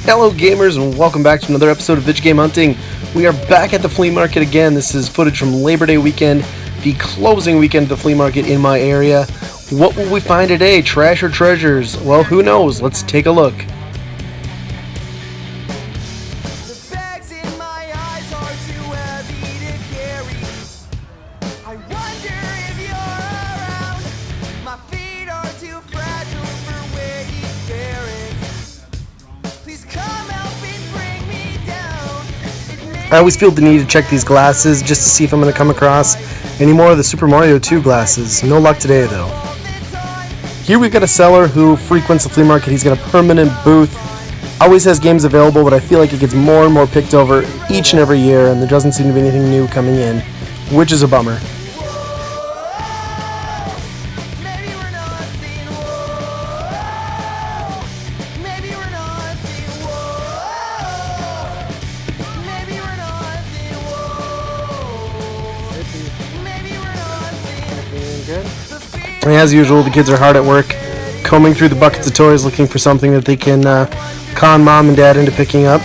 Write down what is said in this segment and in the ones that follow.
Hello gamers and welcome back to another episode of Vidja Game Hunting. We are back at the flea market again. This is footage from Labor Day weekend, the closing weekend of the flea market in my area. What will we find today? Trash or treasures? Well, who knows? Let's take a look. I always feel the need to check these glasses just to see if I'm going to come across any more of the Super Mario 2 glasses. No luck today though. Here we've got a seller who frequents the flea market. He's got a permanent booth, always has games available, but I feel like it gets more and more picked over each and every year, and there doesn't seem to be anything new coming in, which is a bummer. And as usual, the kids are hard at work, combing through the buckets of toys looking for something that they can con mom and dad into picking up.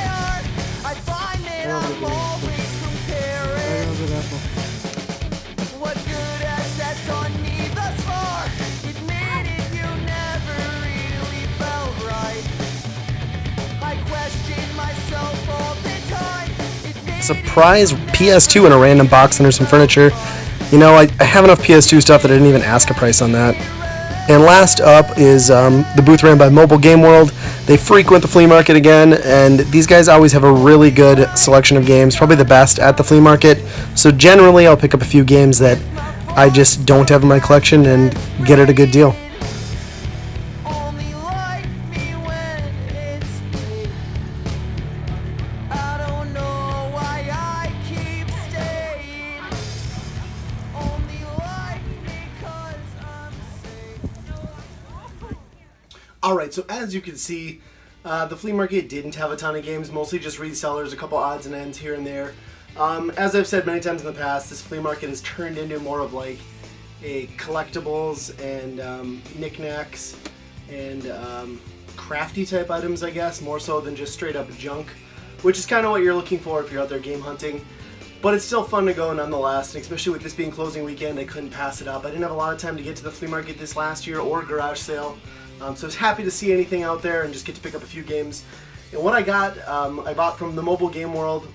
Surprise PS2 in a random box under some furniture. You know, I have enough PS2 stuff that I didn't even ask a price on that. And last up is the booth ran by Mobile Game World. They frequent the flea market again, and these guys always have a really good selection of games, probably the best at the flea market. So generally I'll pick up a few games that I just don't have in my collection and get at a good deal. Alright, so as you can see, the flea market didn't have a ton of games, mostly just resellers, a couple odds and ends here and there. As I've said many times in the past, this flea market has turned into more of like a collectibles and knickknacks and crafty type items, I guess, more so than just straight up junk, which is kind of what you're looking for if you're out there game hunting. But it's still fun to go nonetheless, and especially with this being closing weekend, I couldn't pass it up. I didn't have a lot of time to get to the flea market this last year or garage sale. So I was happy to see anything out there and just get to pick up a few games. And what I got, I bought from the Mobile Game World,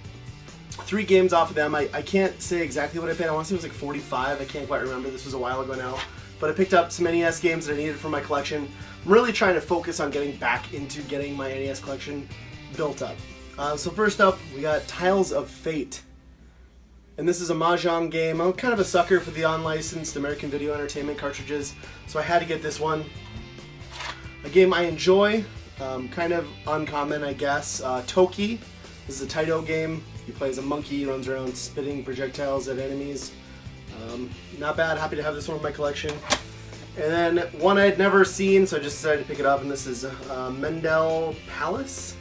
3 games off of them. I can't say exactly what I paid. I want to say it was like 45. I can't quite remember. This was a while ago now. But I picked up some NES games that I needed for my collection. I'm really trying to focus on getting back into getting my NES collection built up. So first up, we got Tiles of Fate. And this is a Mahjong game. I'm kind of a sucker for the unlicensed American Video Entertainment cartridges, so I had to get this one. A game I enjoy, kind of uncommon, I guess. Toki. This is a Taito game. He plays a monkey, runs around spitting projectiles at enemies. Not bad. Happy to have this one in my collection. And then one I had never seen, so I just decided to pick it up, and this is Mendel Palace,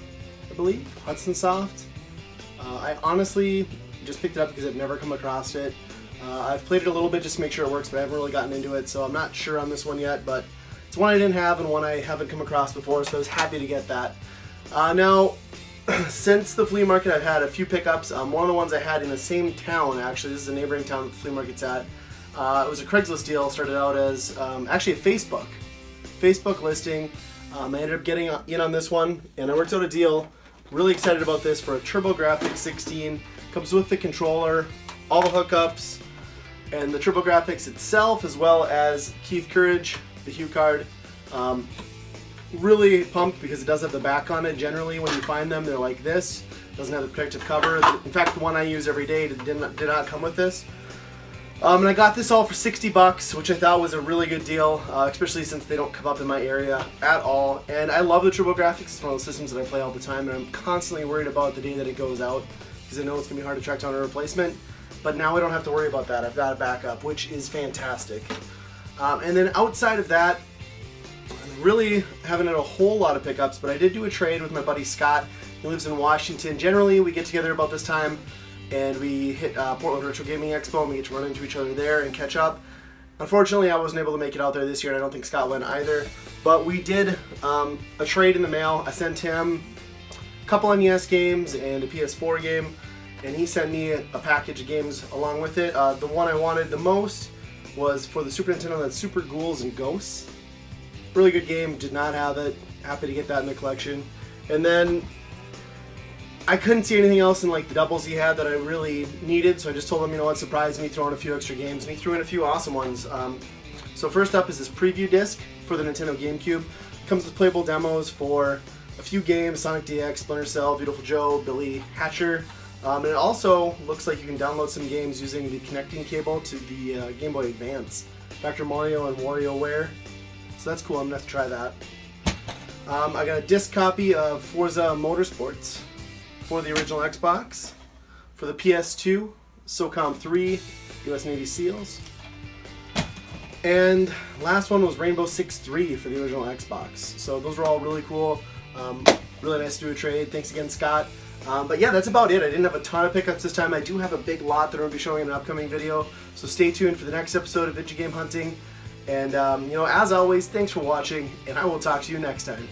I believe. Hudson Soft. I honestly just picked it up because I've never come across it. I've played it a little bit just to make sure it works, but I haven't really gotten into it, so I'm not sure on this one yet, but it's one I didn't have and one I haven't come across before, so I was happy to get that. Now, since the flea market, I've had a few pickups. One of the ones I had in the same town, actually, this is a neighboring town that the flea market's at. It was a Craigslist deal. Started out as actually a Facebook listing. I ended up getting in on this one, and I worked out a deal. Really excited about this for a TurboGrafx 16. Comes with the controller, all the hookups, and the TurboGrafx itself, as well as Keith Courage, the Hue card. Really pumped because it does have the back on it. Generally, when you find them, they're like this. Doesn't have the protective cover. In fact, the one I use every day did not come with this. And I got this all for $60, which I thought was a really good deal, especially since they don't come up in my area at all. And I love the TurboGrafx. It's one of those systems that I play all the time, and I'm constantly worried about the day that it goes out because I know it's going to be hard to track down a replacement. But now I don't have to worry about that. I've got a backup, which is fantastic. And then outside of that, I really haven't had a whole lot of pickups, but I did do a trade with my buddy Scott. He lives in Washington. Generally, we get together about this time and we hit Portland Retro Gaming Expo and we get to run into each other there and catch up. Unfortunately, I wasn't able to make it out there this year, and I don't think Scott went either. But we did a trade in the mail. I sent him couple NES games and a PS4 game, and he sent me a package of games along with it. The one I wanted the most was for the Super Nintendo, that's Super Ghouls and Ghosts. Really good game, did not have it. Happy to get that in the collection. And then I couldn't see anything else in like the doubles he had that I really needed, so I just told him, you know what, surprise me, throw in a few extra games, and he threw in a few awesome ones. So first up is this preview disc for the Nintendo GameCube. Comes with playable demos for a few games: Sonic DX, Splinter Cell, Beautiful Joe, Billy Hatcher. And it also looks like you can download some games using the connecting cable to the Game Boy Advance. Dr. Mario and WarioWare. So that's cool, I'm going to have to try that. I got a disc copy of Forza Motorsports for the original Xbox. For the PS2, SOCOM 3, US Navy SEALs. And last one was Rainbow Six 3 for the original Xbox. So those were all really cool. Really nice to do a trade. Thanks again, Scott. But yeah, that's about it. I didn't have a ton of pickups this time. I do have a big lot that I'm going to be showing in an upcoming video. So stay tuned for the next episode of Vidja Game Hunting. And you know, as always, thanks for watching, and I will talk to you next time.